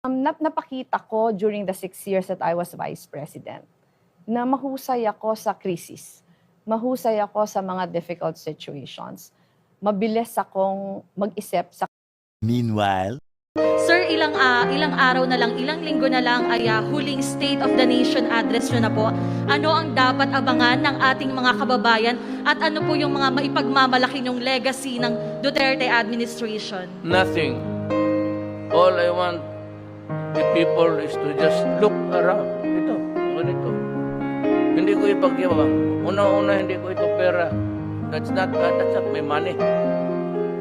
Napakita ko during the 6 years that I was Vice President na mahusay ako sa krisis. Mahusay ako sa mga difficult situations. Mabilis akong mag-isip sa... Meanwhile, Sir, ilang araw na lang, ilang linggo na lang ay huling State of the Nation address nyo na po. Ano ang dapat abangan ng ating mga kababayan at ano po yung mga maipagmamalaki yung legacy ng Duterte administration? Nothing. All I want the people is to just look around. Ito, ganito. Hindi ko ipagyabang. Una-una, hindi ko ito pera. That's not my money.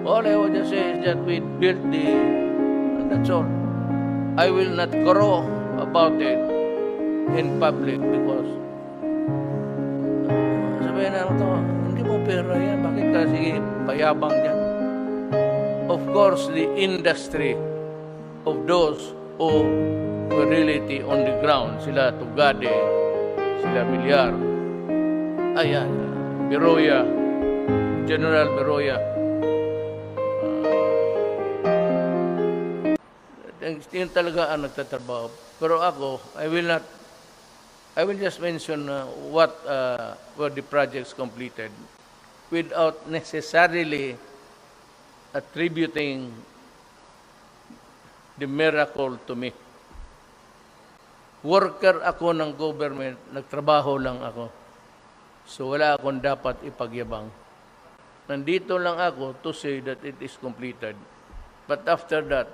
All I want to say is that we built that's all. I will not grow about it in public because sabihin na ito, hindi mo pera yan. Bakit kasi payabang yan? Of course, the industry of those who were really on the ground, sila Tugade, sila Villar, ayan, Beroya, General Beroya, yun talaga ang nagtatrabaho. Pero ako, I will just mention what were the projects completed without necessarily attributing the miracle to me. Worker ako ng government, nagtrabaho lang ako. So wala akong dapat ipagyabang. Nandito lang ako to say that it is completed. But after that,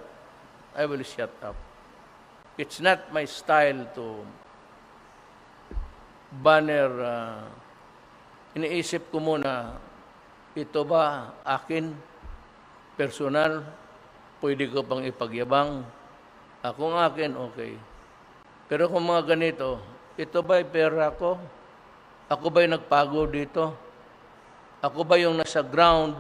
I will shut up. It's not my style to banner. Iniisip ko muna, ito ba akin, personal, pwede ko pang ipagyabang. Kung akin, okay. Pero kung mga ganito, ito ba'y pera ko? Ako ba'y nagpagod dito? Ako ba yung nasa ground